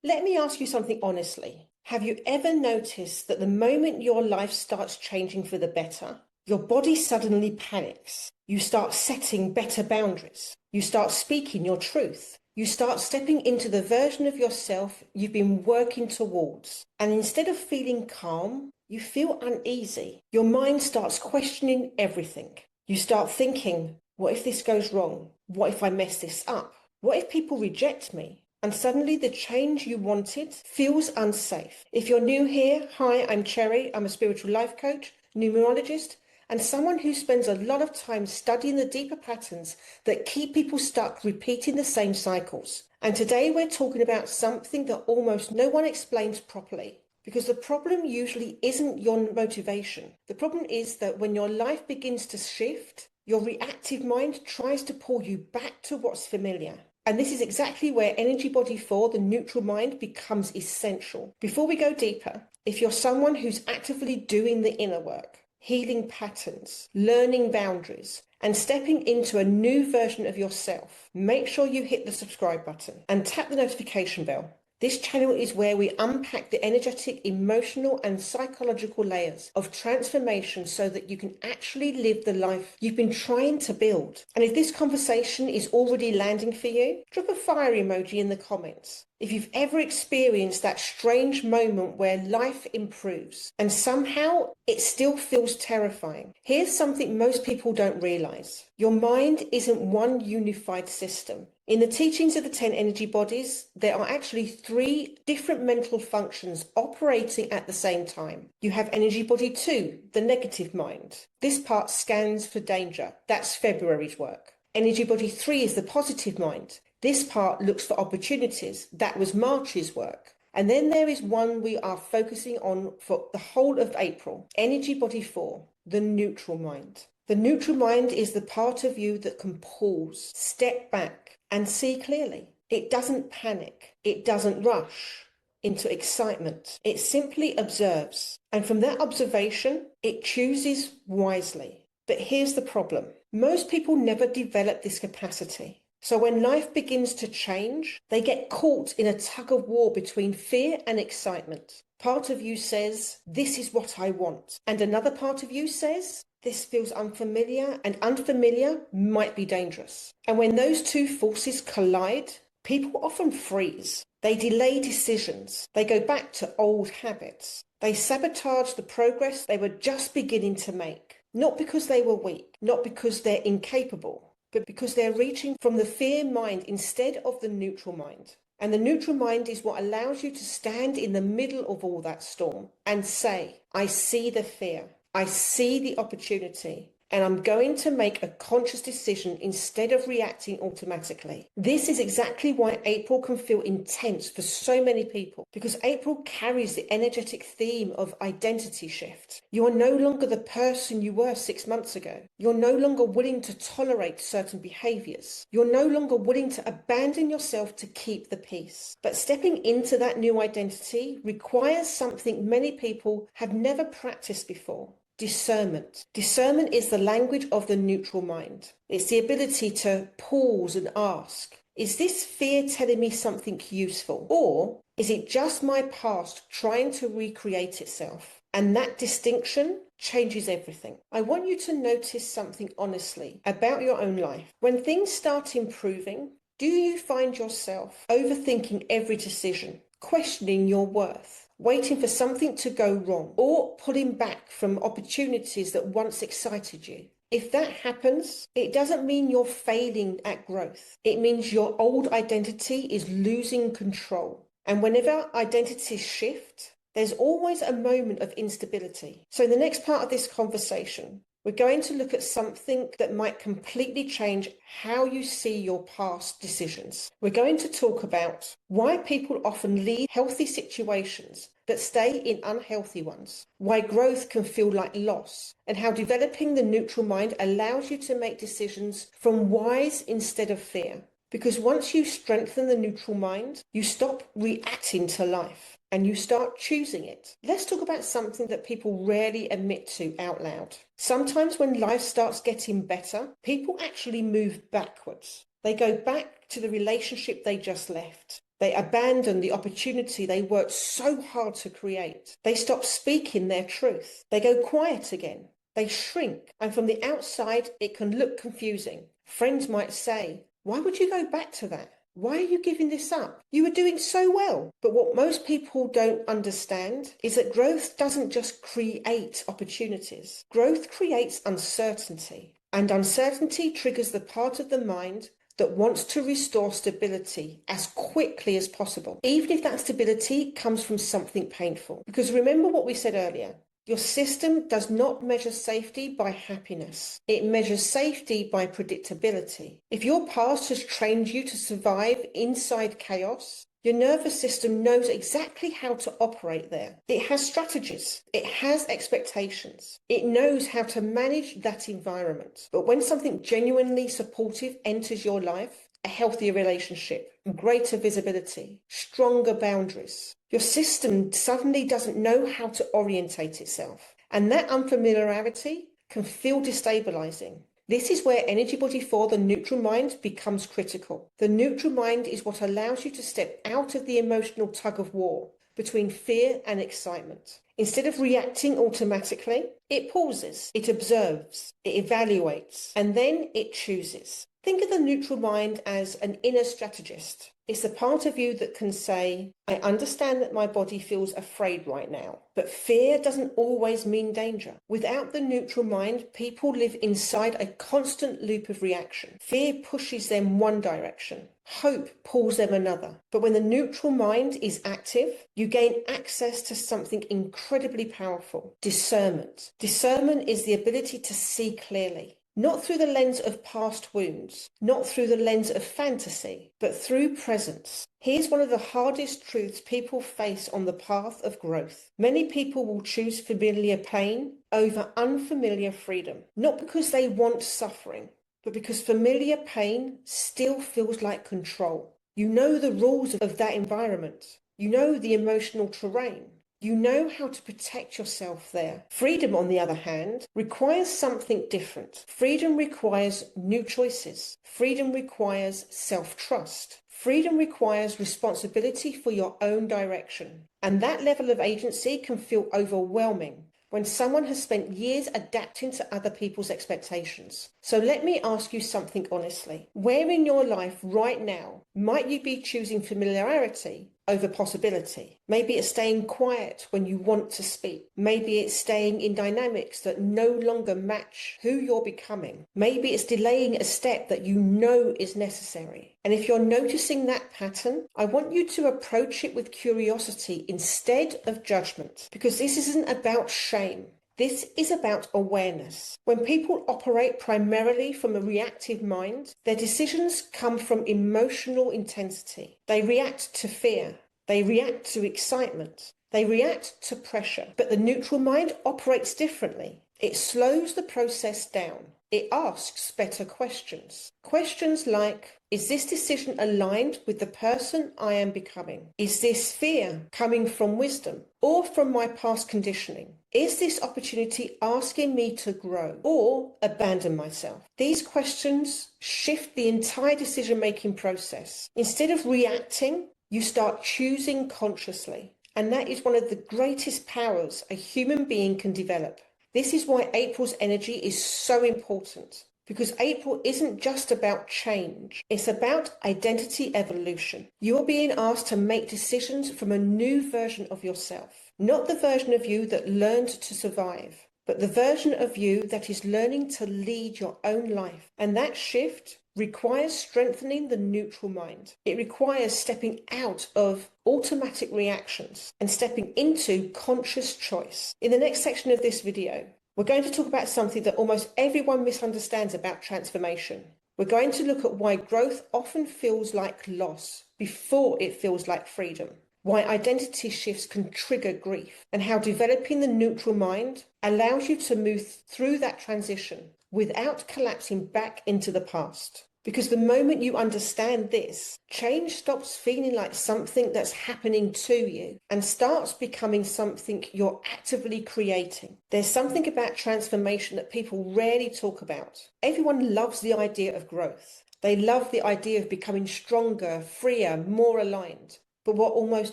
Let me ask you something honestly. Have you ever noticed that the moment your life starts changing for the better, your body suddenly panics? You start setting better boundaries. You start speaking your truth. You start stepping into the version of yourself you've been working towards. And instead of feeling calm, you feel uneasy. Your mind starts questioning everything. You start thinking, what if this goes wrong? What if I mess this up? What if people reject me? And suddenly the change you wanted feels unsafe. If you're new here, hi, I'm Cherry. I'm a spiritual life coach, numerologist, and someone who spends a lot of time studying the deeper patterns that keep people stuck repeating the same cycles. And today we're talking about something that almost no one explains properly. Because the problem usually isn't your motivation. The problem is that when your life begins to shift, your reactive mind tries to pull you back to what's familiar. And this is exactly where Energy Body 4, the neutral mind, becomes essential. Before we go deeper, if you're someone who's actively doing the inner work, healing patterns, learning boundaries, and stepping into a new version of yourself, make sure you hit the subscribe button and tap the notification bell. This channel is where we unpack the energetic, emotional, and psychological layers of transformation so that you can actually live the life you've been trying to build. And if this conversation is already landing for you, drop a fire emoji in the comments. If you've ever experienced that strange moment where life improves and somehow it still feels terrifying, here's something most people don't realize. Your mind isn't one unified system. In the teachings of the 10 energy bodies, there are actually 3 different mental functions operating at the same time. You have energy body 2, the negative mind. This part scans for danger. That's February's work. Energy body 3 is the positive mind. This part looks for opportunities. That was March's work. And then there is one we are focusing on for the whole of April. Energy body 4, the neutral mind. The neutral mind is the part of you that can pause, step back, and see clearly. It doesn't panic. It doesn't rush into excitement. It simply observes. And from that observation, it chooses wisely. But here's the problem. Most people never develop this capacity. So when life begins to change, they get caught in a tug of war between fear and excitement. Part of you says, this is what I want. And another part of you says, this feels unfamiliar, and unfamiliar might be dangerous. And when those two forces collide, people often freeze. They delay decisions. They go back to old habits. They sabotage the progress they were just beginning to make. Not because they were weak, not because they're incapable, but because they're reaching from the fear mind instead of the neutral mind. And the neutral mind is what allows you to stand in the middle of all that storm and say, I see the fear, I see the opportunity, and I'm going to make a conscious decision instead of reacting automatically. This is exactly why April can feel intense for so many people, because April carries the energetic theme of identity shift. You are no longer the person you were 6 months ago. You're no longer willing to tolerate certain behaviors. You're no longer willing to abandon yourself to keep the peace. But stepping into that new identity requires something many people have never practiced before. Discernment. Discernment is the language of the neutral mind. It's the ability to pause and ask, is this fear telling me something useful? Or is it just my past trying to recreate itself? And that distinction changes everything. I want you to notice something honestly about your own life. When things start improving, do you find yourself overthinking every decision, questioning your worth, waiting for something to go wrong, or pulling back from opportunities that once excited you? If that happens, it doesn't mean you're failing at growth. It means your old identity is losing control. And whenever identities shift, there's always a moment of instability. So in the next part of this conversation, we're going to look at something that might completely change how you see your past decisions. We're going to talk about why people often leave healthy situations but stay in unhealthy ones, why growth can feel like loss, and how developing the neutral mind allows you to make decisions from wise instead of fear. Because once you strengthen the neutral mind, you stop reacting to life and you start choosing it. Let's talk about something that people rarely admit to out loud. Sometimes when life starts getting better, people actually move backwards. They go back to the relationship they just left. They abandon the opportunity they worked so hard to create. They stop speaking their truth. They go quiet again. They shrink. And from the outside, it can look confusing. Friends might say, "Why would you go back to that? Why are you giving this up? You were doing so well." But what most people don't understand is that growth doesn't just create opportunities. Growth creates uncertainty. And uncertainty triggers the part of the mind that wants to restore stability as quickly as possible, even if that stability comes from something painful. Because remember what we said earlier. Your system does not measure safety by happiness. It measures safety by predictability. If your past has trained you to survive inside chaos, your nervous system knows exactly how to operate there. It has strategies. It has expectations. It knows how to manage that environment. But when something genuinely supportive enters your life, a healthier relationship, greater visibility, stronger boundaries, your system suddenly doesn't know how to orientate itself. And that unfamiliarity can feel destabilizing. This is where Energy Body 4, the neutral mind, becomes critical. The neutral mind is what allows you to step out of the emotional tug of war between fear and excitement. Instead of reacting automatically, it pauses, it observes, it evaluates, and then it chooses. Think of the neutral mind as an inner strategist. It's the part of you that can say, "I understand that my body feels afraid right now, but fear doesn't always mean danger." Without the neutral mind, people live inside a constant loop of reaction. Fear pushes them one direction. Hope pulls them another. But when the neutral mind is active, you gain access to something incredibly powerful: discernment. Discernment is the ability to see clearly. Not through the lens of past wounds, not through the lens of fantasy, but through presence. Here's one of the hardest truths people face on the path of growth. Many people will choose familiar pain over unfamiliar freedom, not because they want suffering, but because familiar pain still feels like control. You know the rules of that environment. You know the emotional terrain. You know how to protect yourself there. Freedom, on the other hand, requires something different. Freedom requires new choices. Freedom requires self-trust. Freedom requires responsibility for your own direction. And that level of agency can feel overwhelming when someone has spent years adapting to other people's expectations. So let me ask you something honestly. Where in your life right now might you be choosing familiarity over possibility? Maybe it's staying quiet when you want to speak. Maybe it's staying in dynamics that no longer match who you're becoming. Maybe it's delaying a step that you know is necessary. And if you're noticing that pattern, I want you to approach it with curiosity instead of judgment, because this isn't about shame. This is about awareness. When people operate primarily from a reactive mind, their decisions come from emotional intensity. They react to fear. They react to excitement. They react to pressure. But the neutral mind operates differently. It slows the process down. It asks better questions. Questions like, is this decision aligned with the person I am becoming? Is this fear coming from wisdom or from my past conditioning? Is this opportunity asking me to grow or abandon myself? These questions shift the entire decision-making process. Instead of reacting, you start choosing consciously. And that is one of the greatest powers a human being can develop. This is why April's energy is so important, because April isn't just about change. It's about identity evolution. You're being asked to make decisions from a new version of yourself, not the version of you that learned to survive, but the version of you that is learning to lead your own life. And that shift requires strengthening the neutral mind. It requires stepping out of automatic reactions and stepping into conscious choice. In the next section of this video, we're going to talk about something that almost everyone misunderstands about transformation. We're going to look at why growth often feels like loss before it feels like freedom, why identity shifts can trigger grief, and how developing the neutral mind allows you to move through that transition without collapsing back into the past. Because the moment you understand this, change stops feeling like something that's happening to you and starts becoming something you're actively creating. There's something about transformation that people rarely talk about. Everyone loves the idea of growth. They love the idea of becoming stronger, freer, more aligned. But what almost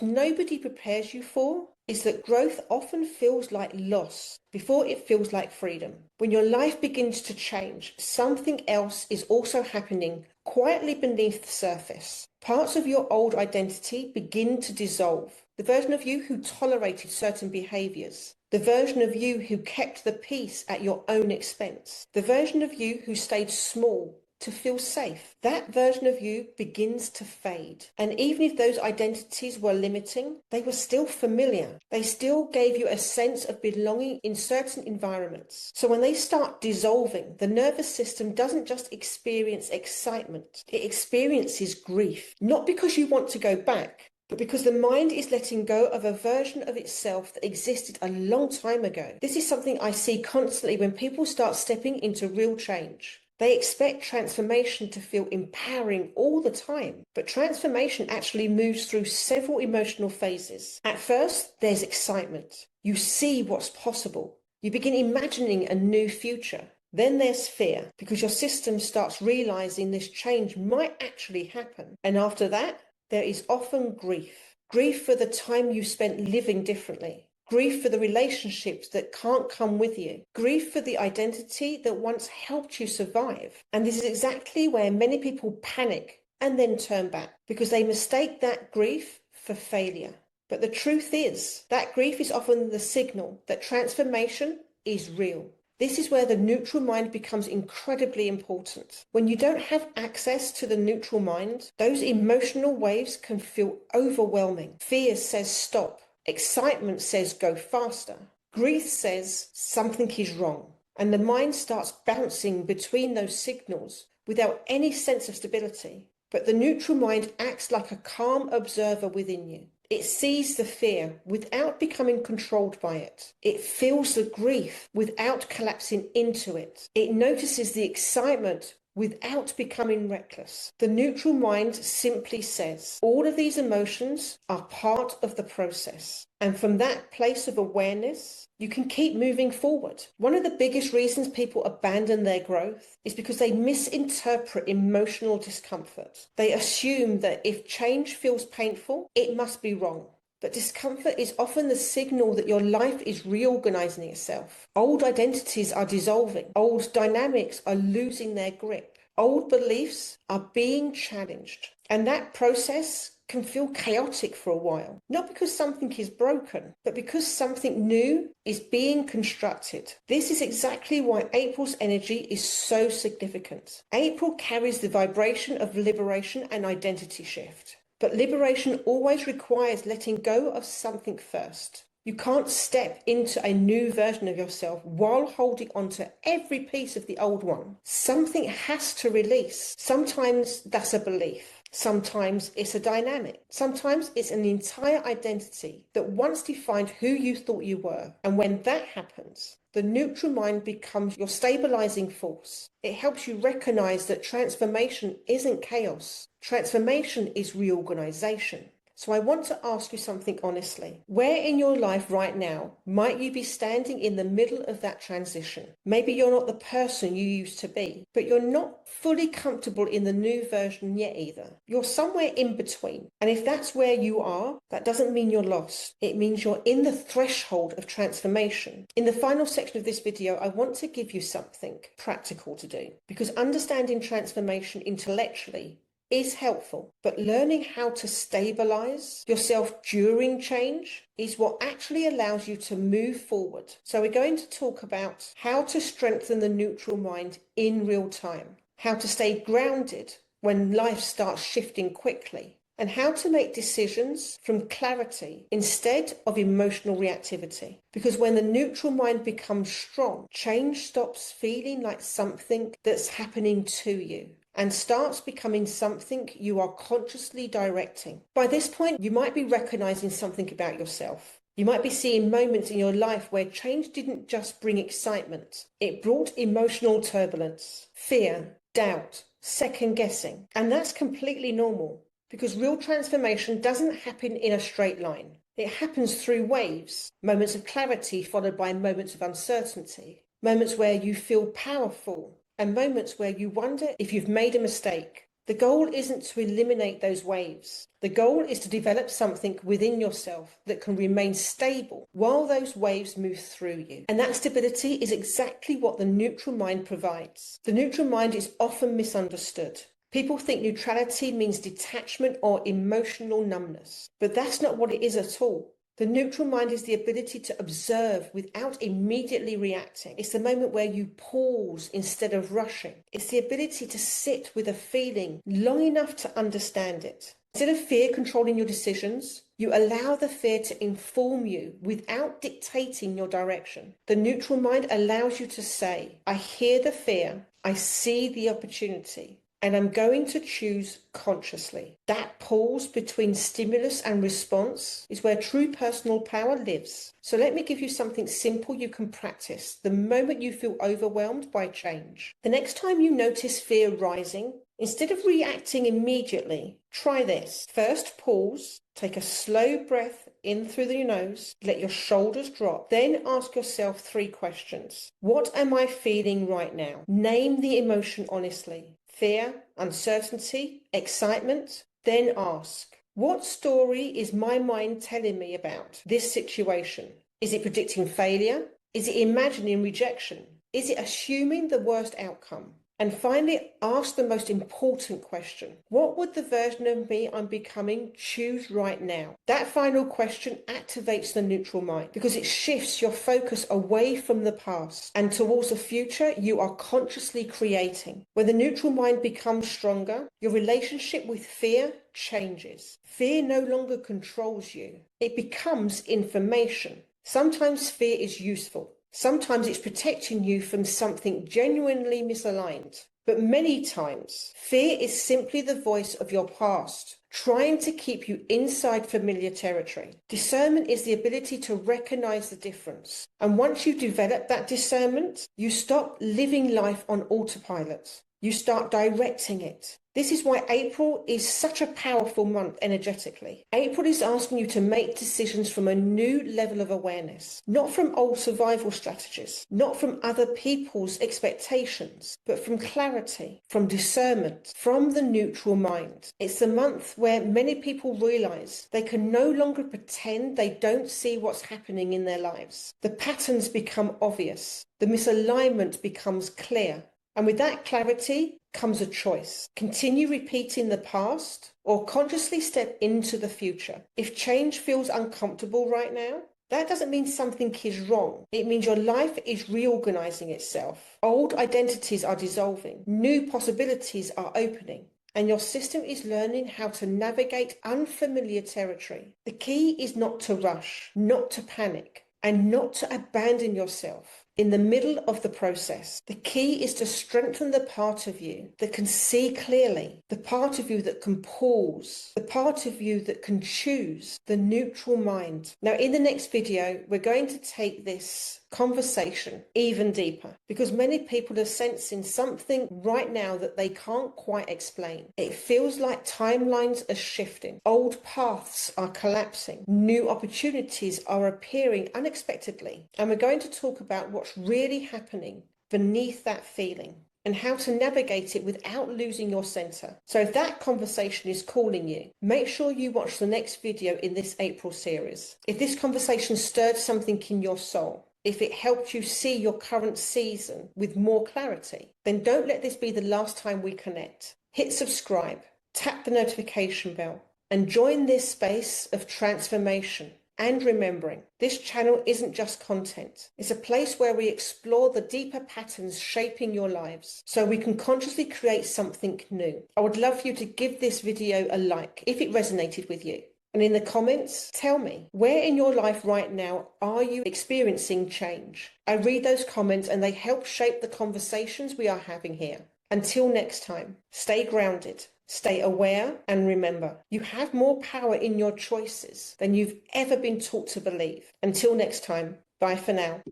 nobody prepares you for is that growth often feels like loss before it feels like freedom. When your life begins to change, something else is also happening quietly beneath the surface. Parts of your old identity begin to dissolve. The version of you who tolerated certain behaviors. The version of you who kept the peace at your own expense. The version of you who stayed small to feel safe. That version of you begins to fade. And even if those identities were limiting, they were still familiar. They still gave you a sense of belonging in certain environments. So when they start dissolving, the nervous system doesn't just experience excitement, it experiences grief. Not because you want to go back, but because the mind is letting go of a version of itself that existed a long time ago. This is something I see constantly when people start stepping into real change. They expect transformation to feel empowering all the time, but transformation actually moves through several emotional phases. At first, there's excitement. You see what's possible. You begin imagining a new future. Then there's fear, because your system starts realizing this change might actually happen. And after that, there is often grief. Grief for the time you spent living differently. Grief for the relationships that can't come with you. Grief for the identity that once helped you survive. And this is exactly where many people panic and then turn back, because they mistake that grief for failure. But the truth is, that grief is often the signal that transformation is real. This is where the neutral mind becomes incredibly important. When you don't have access to the neutral mind, those emotional waves can feel overwhelming. Fear says stop. Excitement says go faster. Grief says something is wrong. And the mind starts bouncing between those signals without any sense of stability. But the neutral mind acts like a calm observer within you. It sees the fear without becoming controlled by it. It feels the grief without collapsing into it. It notices the excitement without becoming reckless. The neutral mind simply says, all of these emotions are part of the process. And from that place of awareness, you can keep moving forward. One of the biggest reasons people abandon their growth is because they misinterpret emotional discomfort. They assume that if change feels painful, it must be wrong. But discomfort is often the signal that your life is reorganizing itself. Old identities are dissolving. Old dynamics are losing their grip. Old beliefs are being challenged. And that process can feel chaotic for a while. Not because something is broken, but because something new is being constructed. This is exactly why April's energy is so significant. April carries the vibration of liberation and identity shift. But liberation always requires letting go of something first. You can't step into a new version of yourself while holding on to every piece of the old one. Something has to release. Sometimes that's a belief. Sometimes it's a dynamic. Sometimes it's an entire identity that once defined who you thought you were. And when that happens, the neutral mind becomes your stabilizing force. It helps you recognize that transformation isn't chaos. Transformation is reorganization. So I want to ask you something honestly. Where in your life right now might you be standing in the middle of that transition? Maybe you're not the person you used to be, but you're not fully comfortable in the new version yet either. You're somewhere in between. And if that's where you are, that doesn't mean you're lost. It means you're in the threshold of transformation. In the final section of this video, I want to give you something practical to do, because understanding transformation intellectually is helpful, but learning how to stabilize yourself during change is what actually allows you to move forward. So we're going to talk about how to strengthen the neutral mind in real time, how to stay grounded when life starts shifting quickly, and how to make decisions from clarity instead of emotional reactivity. Because when the neutral mind becomes strong, change stops feeling like something that's happening to you and starts becoming something you are consciously directing. By this point, you might be recognizing something about yourself. You might be seeing moments in your life where change didn't just bring excitement. It brought emotional turbulence, fear, doubt, second guessing. And that's completely normal because real transformation doesn't happen in a straight line. It happens through waves, moments of clarity followed by moments of uncertainty, moments where you feel powerful, and moments where you wonder if you've made a mistake. The goal isn't to eliminate those waves. The goal is to develop something within yourself that can remain stable while those waves move through you. And that stability is exactly what the neutral mind provides. The neutral mind is often misunderstood. People think neutrality means detachment or emotional numbness, but that's not what it is at all. The neutral mind is the ability to observe without immediately reacting. It's the moment where you pause instead of rushing. It's the ability to sit with a feeling long enough to understand it. Instead of fear controlling your decisions, you allow the fear to inform you without dictating your direction. The neutral mind allows you to say, I hear the fear, I see the opportunity, and I'm going to choose consciously. That pause between stimulus and response is where true personal power lives. So let me give you something simple you can practice the moment you feel overwhelmed by change. The next time you notice fear rising, instead of reacting immediately, try this. First, pause. Take a slow breath in through your nose. Let your shoulders drop. Then ask yourself 3 questions. What am I feeling right now? Name the emotion honestly. Fear, uncertainty, excitement. Then ask, what story is my mind telling me about this situation? Is it predicting failure? Is it imagining rejection? Is it assuming the worst outcome? And finally, ask the most important question. What would the version of me I'm becoming choose right now? That final question activates the neutral mind because it shifts your focus away from the past and towards the future you are consciously creating. When the neutral mind becomes stronger, your relationship with fear changes. Fear no longer controls you. It becomes information. Sometimes fear is useful. Sometimes it's protecting you from something genuinely misaligned. But many times, fear is simply the voice of your past, trying to keep you inside familiar territory. Discernment is the ability to recognize the difference. And once you develop that discernment, you stop living life on autopilot. You start directing it. This is why April is such a powerful month energetically. April is asking you to make decisions from a new level of awareness, not from old survival strategies, not from other people's expectations, but from clarity, from discernment, from the neutral mind. It's the month where many people realize they can no longer pretend they don't see what's happening in their lives. The patterns become obvious. The misalignment becomes clear. And with that clarity comes a choice. Continue repeating the past or consciously step into the future. If change feels uncomfortable right now, that doesn't mean something is wrong. It means your life is reorganizing itself. Old identities are dissolving. New possibilities are opening. And your system is learning how to navigate unfamiliar territory. The key is not to rush, not to panic, and not to abandon yourself in the middle of the process. The key is to strengthen the part of you that can see clearly, the part of you that can pause, the part of you that can choose, the neutral mind. Now, in the next video, we're going to take this conversation even deeper because many people are sensing something right now that they can't quite explain. It feels like timelines are shifting. Old paths are collapsing. New opportunities are appearing unexpectedly. And we're going to talk about what's really happening beneath that feeling and how to navigate it without losing your center. So if that conversation is calling you, make sure you watch the next video in this April series. If this conversation stirred something in your soul, if it helped you see your current season with more clarity, then don't let this be the last time we connect. Hit subscribe, tap the notification bell, and join this space of transformation. And remembering, this channel isn't just content. It's a place where we explore the deeper patterns shaping your lives so we can consciously create something new. I would love for you to give this video a like if it resonated with you. And in the comments, tell me, where in your life right now are you experiencing change? I read those comments and they help shape the conversations we are having here. Until next time, stay grounded, stay aware, and remember, you have more power in your choices than you've ever been taught to believe. Until next time, bye for now.